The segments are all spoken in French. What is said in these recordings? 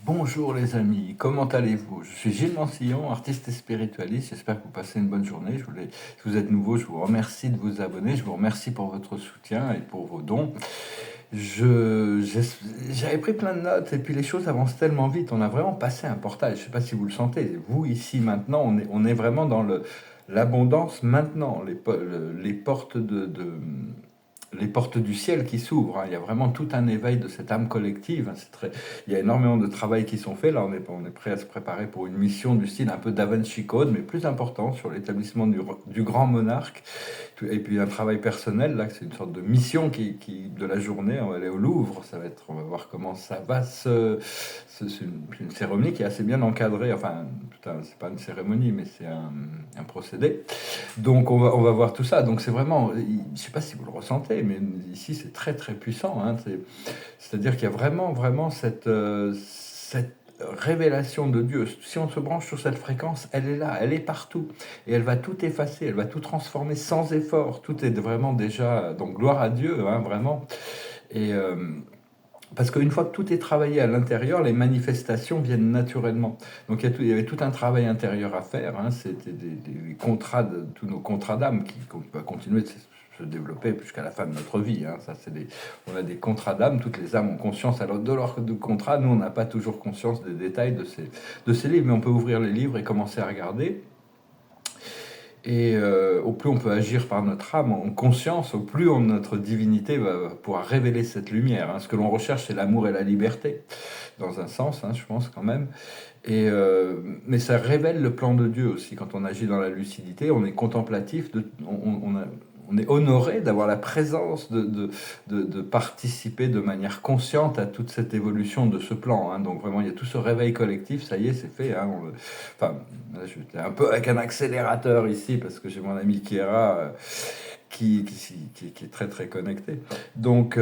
Bonjour les amis, comment allez-vous? Je suis Gilles Mansillon, artiste et spiritualiste. J'espère que vous passez une bonne journée. Si vous êtes nouveau, je vous remercie de vous abonner. Je vous remercie pour votre soutien et pour vos dons. J'avais pris plein de notes et puis les choses avancent tellement vite. On a vraiment passé un portail. Je ne sais pas si vous le sentez. Vous ici maintenant, on est vraiment dans l'abondance maintenant. Les portes les portes du ciel qui s'ouvrent, hein. Il y a vraiment tout un éveil de cette âme collective, hein. Il y a énormément de travail qui sont faits. Là, on est prêt à se préparer pour une mission du style un peu Da Vinci Code, mais plus important sur l'établissement du grand monarque. Et puis un travail personnel, là, c'est une sorte de mission de la journée. On va aller au Louvre, on va voir comment ça va c'est une cérémonie qui est assez bien encadrée. Enfin, c'est pas une cérémonie, mais c'est un procédé. Donc on va voir tout ça. Donc c'est vraiment, je ne sais pas si vous le ressentez, mais ici c'est très très puissant, hein. C'est-à-dire qu'il y a vraiment vraiment cette révélation de Dieu. Si on se branche sur cette fréquence, elle est là, elle est partout. Et elle va tout effacer, elle va tout transformer sans effort. Tout est vraiment déjà... Donc gloire à Dieu, hein, vraiment. Et... parce qu'une fois que tout est travaillé à l'intérieur, les manifestations viennent naturellement. Donc il y avait tout un travail intérieur à faire, hein. C'était des contrats, tous nos contrats d'âme qui vont continuer de se développer jusqu'à la fin de notre vie, hein. On a des contrats d'âme, toutes les âmes ont conscience alors de leur contrat. Nous, on n'a pas toujours conscience des détails de ces livres, mais on peut ouvrir les livres et commencer à regarder. Et au plus on peut agir par notre âme en conscience, au plus notre divinité va pouvoir révéler cette lumière, hein. Ce que l'on recherche, c'est l'amour et la liberté, dans un sens, hein, je pense quand même. Mais ça révèle le plan de Dieu aussi. Quand on agit dans la lucidité, on est contemplatif, on est honoré d'avoir la présence, de participer de manière consciente à toute cette évolution de ce plan, hein. Donc vraiment, il y a tout ce réveil collectif, ça y est, c'est fait, hein. Enfin, là, j'étais un peu avec un accélérateur ici, parce que j'ai mon ami Kiera qui est très très connecté. Donc...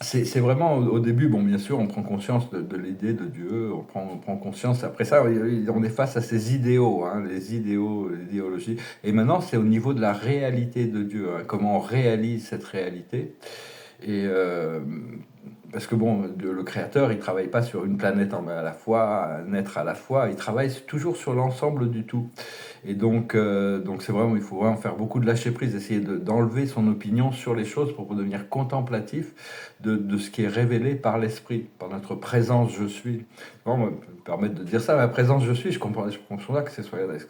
c'est vraiment au début, bon, bien sûr, on prend conscience de l'idée de Dieu, on prend conscience. Après ça, on est face à ces idéaux, hein, les idéaux, l'idéologie. Et maintenant, c'est au niveau de la réalité de Dieu, hein, comment on réalise cette réalité. Et parce que bon, le créateur, il travaille pas sur une planète à la fois, un être à la fois, il travaille toujours sur l'ensemble du tout. Et donc c'est vraiment, il faut vraiment faire beaucoup de lâcher prise, essayer d'enlever son opinion sur les choses pour devenir contemplatif de ce qui est révélé par l'esprit, par notre présence je suis. Bon, me permettre de dire ça, ma présence je suis, je comprends là que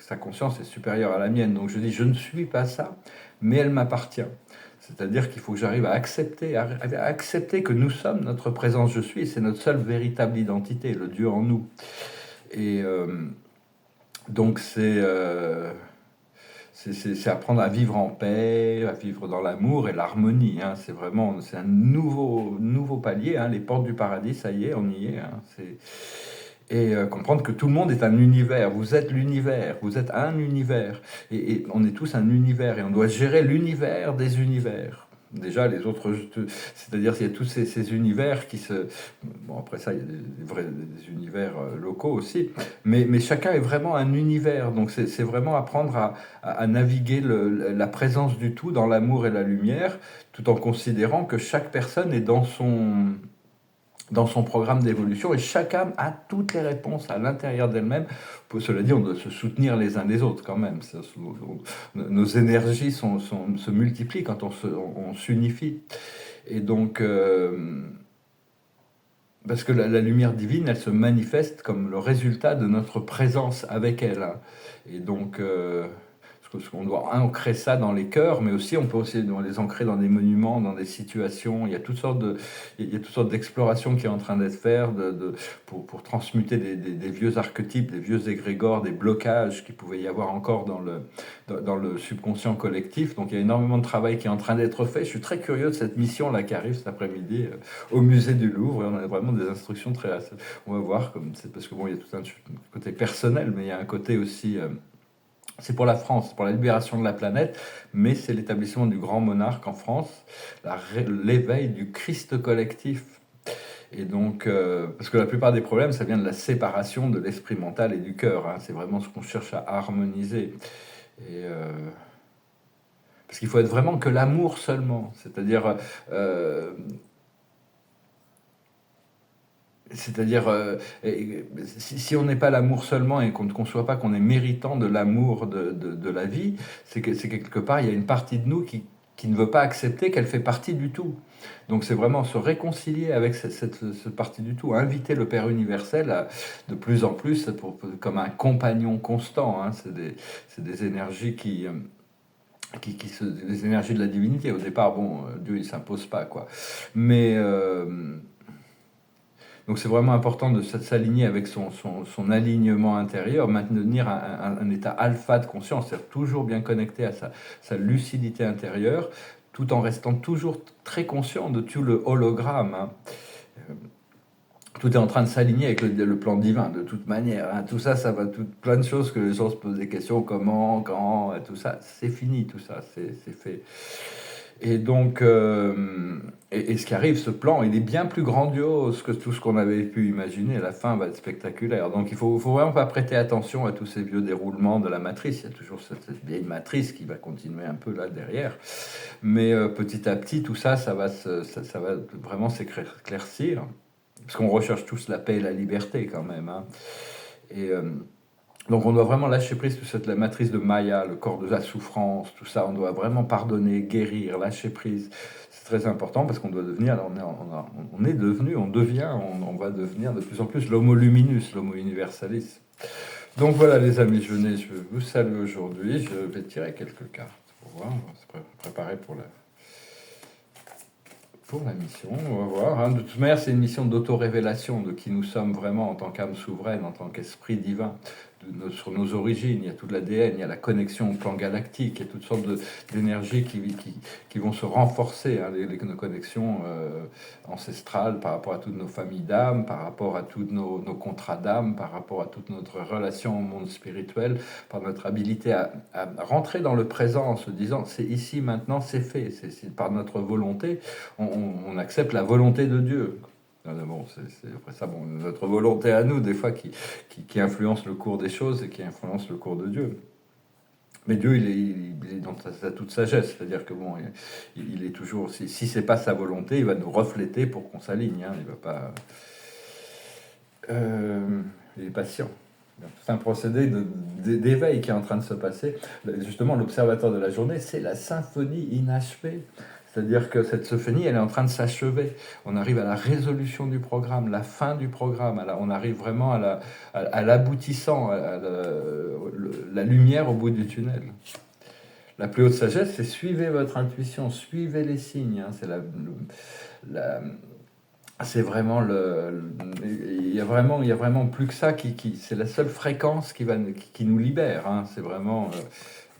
sa conscience est supérieure à la mienne. Donc je dis, je ne suis pas ça, mais elle m'appartient. C'est-à-dire qu'il faut que j'arrive à accepter que nous sommes notre présence je suis, et c'est notre seule véritable identité, le Dieu en nous. Et donc c'est apprendre à vivre en paix, à vivre dans l'amour et l'harmonie, hein. C'est un nouveau palier, hein. Les portes du paradis, ça y est, on y est, hein. Et comprendre que tout le monde est un univers. Vous êtes l'univers, vous êtes un univers. Et on est tous un univers et on doit gérer l'univers des univers. Déjà, les autres, c'est-à-dire qu'il y a tous ces univers qui se... Bon, après ça, il y a des univers locaux aussi, mais chacun est vraiment un univers. Donc c'est vraiment apprendre à naviguer la présence du tout dans l'amour et la lumière, tout en considérant que chaque personne est dans son programme d'évolution et chaque âme a toutes les réponses à l'intérieur d'elle-même. Cela dit, on doit se soutenir les uns les autres quand même. Nos énergies se multiplient quand on s'unifie. Et donc, parce que la lumière divine, elle se manifeste comme le résultat de notre présence avec elle, hein. Et donc, parce qu'on doit ancrer ça dans les cœurs, mais aussi on peut aussi les ancrer dans des monuments, dans des situations. Il y a toutes sortes d'explorations qui est en train d'être faites pour transmuter des vieux archétypes, des vieux égrégores, des blocages qui pouvaient y avoir encore dans le subconscient collectif. Donc il y a énormément de travail qui est en train d'être fait. Je suis très curieux de cette mission-là qui arrive cet après-midi au musée du Louvre. Et on a vraiment des instructions très... On va voir, c'est parce que bon, il y a tout un côté personnel, mais il y a un côté aussi... c'est pour la France, c'est pour la libération de la planète, mais c'est l'établissement du grand monarque en France, l'éveil du Christ collectif. Et donc, parce que la plupart des problèmes, ça vient de la séparation de l'esprit mental et du cœur, hein. C'est vraiment ce qu'on cherche à harmoniser. Et parce qu'il faut être vraiment que l'amour seulement. C'est-à-dire, C'est-à-dire, si on n'est pas l'amour seulement et qu'on ne conçoit pas qu'on est méritant de l'amour de la vie, c'est que c'est quelque part, il y a une partie de nous qui ne veut pas accepter qu'elle fait partie du tout. Donc c'est vraiment se réconcilier avec cette partie du tout, inviter le Père universel de plus en plus comme un compagnon constant. Hein. C'est des énergies des énergies de la divinité. Au départ, bon, Dieu il s'impose pas, quoi. Mais donc c'est vraiment important de s'aligner avec son alignement intérieur, maintenir un état alpha de conscience, c'est-à-dire toujours bien connecté à sa lucidité intérieure, tout en restant toujours très conscient de tout le hologramme. Hein. Tout est en train de s'aligner avec le plan divin, de toute manière. Hein. Tout ça, ça va, plein de choses que les gens se posent des questions, comment, quand, tout ça, c'est fini, tout ça, c'est fait. Et donc, et ce qui arrive, ce plan, il est bien plus grandiose que tout ce qu'on avait pu imaginer. La fin va être spectaculaire. Donc, il faut vraiment pas prêter attention à tous ces vieux déroulements de la matrice. Il y a toujours cette vieille matrice qui va continuer un peu là derrière. Mais petit à petit, tout ça, ça va vraiment s'éclaircir. Parce qu'on recherche tous la paix et la liberté quand même. Hein. Et donc on doit vraiment lâcher prise sur la matrice de Maya, le corps de la souffrance, tout ça. On doit vraiment pardonner, guérir, lâcher prise. C'est très important parce qu'on doit devenir, on va devenir de plus en plus l'homo luminus, l'homo universalis. Donc voilà les amis, je vais vous saluer aujourd'hui. Je vais tirer quelques cartes pour voir, on va se préparer pour la mission, on va voir. Hein. De toute manière, c'est une mission d'auto-révélation de qui nous sommes vraiment en tant qu'âme souveraine, en tant qu'esprit divin, sur nos origines. Il y a tout l'ADN, il y a la connexion au plan galactique, il y a toutes sortes d'énergies qui vont se renforcer, hein, nos connexions ancestrales par rapport à toutes nos familles d'âmes, par rapport à tous nos contrats d'âme, par rapport à toute notre relation au monde spirituel, par notre habilité à rentrer dans le présent en se disant c'est ici, maintenant, c'est fait. C'est par notre volonté, on accepte la volonté de Dieu. Bon, après ça, bon, notre volonté à nous, des fois, qui influence le cours des choses et qui influence le cours de Dieu. Mais Dieu, il est dans toute sagesse, c'est-à-dire que bon, il est toujours, si c'est pas sa volonté, il va nous refléter pour qu'on s'aligne. Hein, il va pas, il est patient. C'est un procédé d'éveil qui est en train de se passer. Justement, l'observateur de la journée, c'est la symphonie inachevée. C'est-à-dire que cette symphonie, elle est en train de s'achever. On arrive à la résolution du programme, la fin du programme. On arrive vraiment à l'aboutissant, à la lumière au bout du tunnel. La plus haute sagesse, c'est suivez votre intuition, suivez les signes. Hein, c'est vraiment il y a vraiment plus que ça c'est la seule fréquence qui nous libère. Hein, c'est vraiment.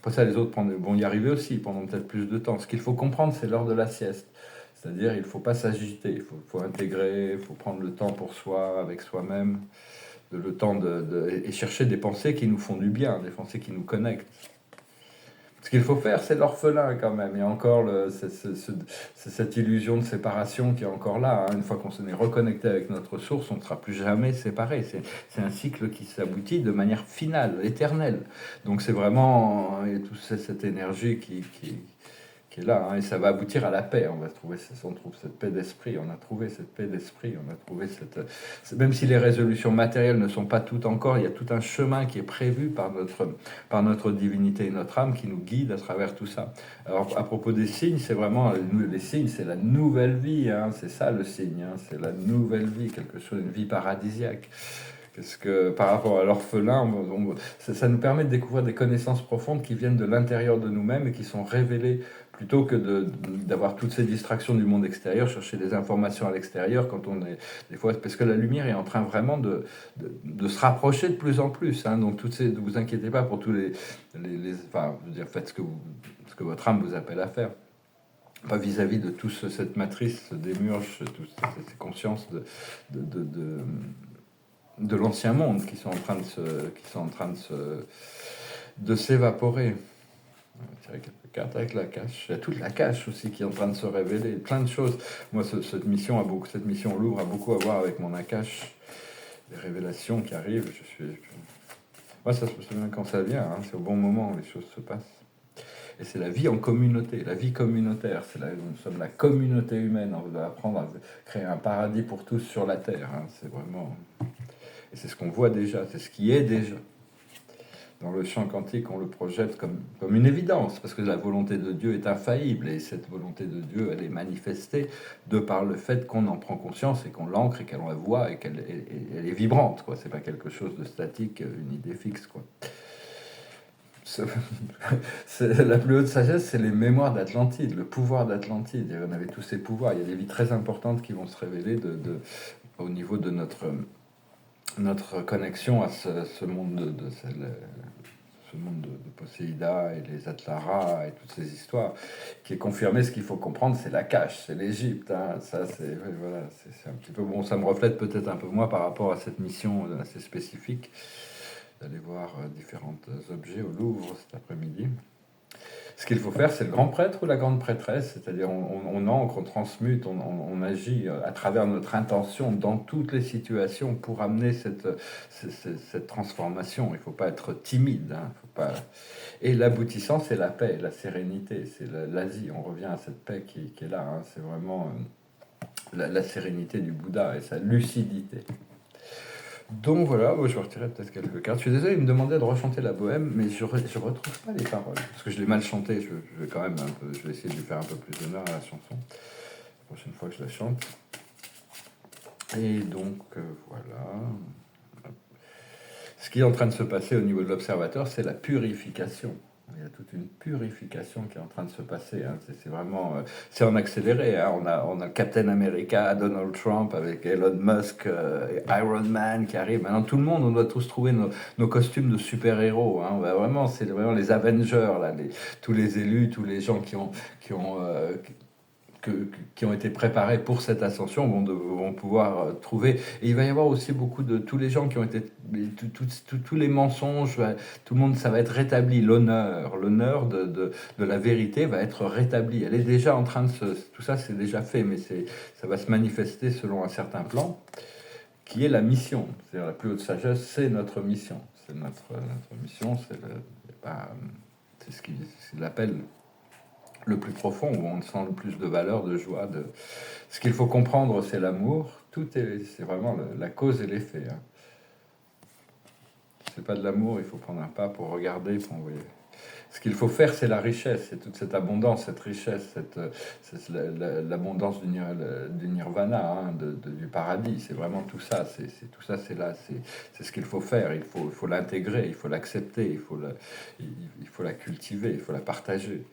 Après ça, les autres vont y arriver aussi pendant peut-être plus de temps. Ce qu'il faut comprendre, c'est l'heure de la sieste. C'est-à-dire, il ne faut pas s'agiter, il faut intégrer, il faut prendre le temps pour soi, avec soi-même, le temps et chercher des pensées qui nous font du bien, des pensées qui nous connectent. Ce qu'il faut faire, c'est l'orphelin quand même. Il y a encore cette illusion de séparation qui est encore là. Hein. Une fois qu'on s'en est reconnecté avec notre source, on ne sera plus jamais séparé. C'est un cycle qui s'aboutit de manière finale, éternelle. Donc c'est vraiment toute cette énergie qui est là, hein, et ça va aboutir à la paix. On trouve cette paix d'esprit, on a trouvé cette paix d'esprit, on a trouvé même si les résolutions matérielles ne sont pas toutes encore, il y a tout un chemin qui est prévu par notre divinité et notre âme qui nous guide à travers tout ça. Alors à propos des signes, c'est vraiment les signes, c'est la nouvelle vie, hein, c'est ça le signe, hein, c'est la nouvelle vie, quelque chose, une vie paradisiaque. Parce que par rapport à l'orphelin, ça nous permet de découvrir des connaissances profondes qui viennent de l'intérieur de nous-mêmes et qui sont révélées plutôt que d'avoir toutes ces distractions du monde extérieur, chercher des informations à l'extérieur quand on est des fois, parce que la lumière est en train vraiment de se rapprocher de plus en plus. Hein, donc ne vous inquiétez pas pour tous enfin, je veux dire, faites ce que votre âme vous appelle à faire. Pas vis-à-vis de toute cette matrice, des murges, toutes ces consciences de l'ancien monde qui sont en train de s'évaporer. Avec quelques cartes avec la cache. Il y a toute la cache aussi qui est en train de se révéler. Plein de choses. Moi, cette mission Louvre a beaucoup à voir avec mon Akash. Les révélations qui arrivent. Moi, ça se souvient quand ça vient. Hein, c'est au bon moment où les choses se passent. Et c'est la vie en communauté, la vie communautaire. Nous sommes la communauté humaine. On doit apprendre à créer un paradis pour tous sur la terre. Hein. C'est vraiment... Et c'est ce qu'on voit déjà, c'est ce qui est déjà. Dans le champ quantique, on le projette comme une évidence, parce que la volonté de Dieu est infaillible, et cette volonté de Dieu, elle est manifestée de par le fait qu'on en prend conscience, et qu'on l'ancre, et qu'elle la voit, et qu'elle elle est vibrante, quoi. C'est pas quelque chose de statique, une idée fixe, quoi. La plus haute sagesse, c'est les mémoires d'Atlantide, le pouvoir d'Atlantide. On avait tous ces pouvoirs. Il y a des vies très importantes qui vont se révéler au niveau de notre connexion à ce monde ce monde de Poséida et les Atlaras et toutes ces histoires, qui est confirmé. Ce qu'il faut comprendre, c'est la cache, c'est l'Égypte. Hein. Ça, voilà, c'est un petit peu bon. Ça me reflète peut-être un peu moins par rapport à cette mission assez spécifique d'aller voir différents objets au Louvre cet après-midi. Ce qu'il faut faire, c'est le grand prêtre ou la grande prêtresse, c'est-à-dire on ancre, on transmute, on agit à travers notre intention dans toutes les situations pour amener cette transformation. Il ne faut pas être timide. Hein, faut pas... Et l'aboutissant, c'est la paix, la sérénité, c'est l'Asie. On revient à cette paix qui est là. Hein, c'est vraiment la sérénité du Bouddha et sa lucidité. Donc voilà, je vais retirer peut-être quelques cartes. Je suis désolé, il me demandait de rechanter la bohème, mais je retrouve pas les paroles. Parce que je l'ai mal chanté, je vais quand même je vais essayer de lui faire un peu plus d'honneur à la chanson. La prochaine fois que je la chante. Et donc, voilà. Ce qui est en train de se passer au niveau de l'observateur, c'est la purification. Il y a toute une purification qui est en train de se passer. Hein. C'est vraiment, c'est en accéléré. Hein. On a Captain America, Donald Trump avec Elon Musk, Iron Man qui arrive. Maintenant, tout le monde, on doit tous trouver nos costumes de super-héros. Hein. Vraiment, c'est vraiment les Avengers, là, tous les élus, tous les gens qui ont été préparés pour cette ascension vont pouvoir trouver. Et il va y avoir aussi beaucoup de tous les gens qui ont été tous les mensonges, tout le monde, ça va être rétabli. L'honneur de la vérité va être rétabli. Elle est déjà en train de tout ça, c'est déjà fait, mais ça va se manifester selon un certain plan qui est la mission. C'est-à-dire la plus haute sagesse, c'est notre mission. C'est notre mission, c'est ce qu'il appelle le plus profond, où on sent le plus de valeur, de joie. Ce qu'il faut comprendre, c'est l'amour. C'est vraiment la cause et l'effet. Hein. C'est pas de l'amour, il faut prendre un pas pour regarder, pour envoyer. Ce qu'il faut faire, c'est la richesse, c'est toute cette abondance, cette richesse, l'abondance du nirvana, hein, du paradis. C'est vraiment tout ça. Tout ça, c'est là. C'est ce qu'il faut faire. Il faut l'intégrer, il faut l'accepter, il faut la cultiver, il faut la partager.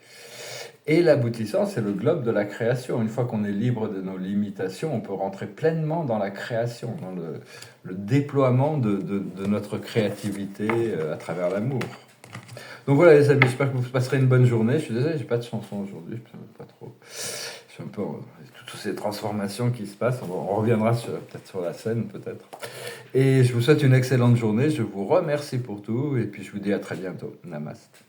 Et l'aboutissant, c'est le globe de la création. Une fois qu'on est libre de nos limitations, on peut rentrer pleinement dans la création, dans le déploiement de notre créativité à travers l'amour. Donc voilà les amis, j'espère que vous passerez une bonne journée. Je suis désolé, j'ai pas de chanson aujourd'hui, pas trop. Je suis un peu toutes ces transformations qui se passent. On reviendra peut-être sur la scène, peut-être. Et je vous souhaite une excellente journée. Je vous remercie pour tout et puis je vous dis à très bientôt. Namaste.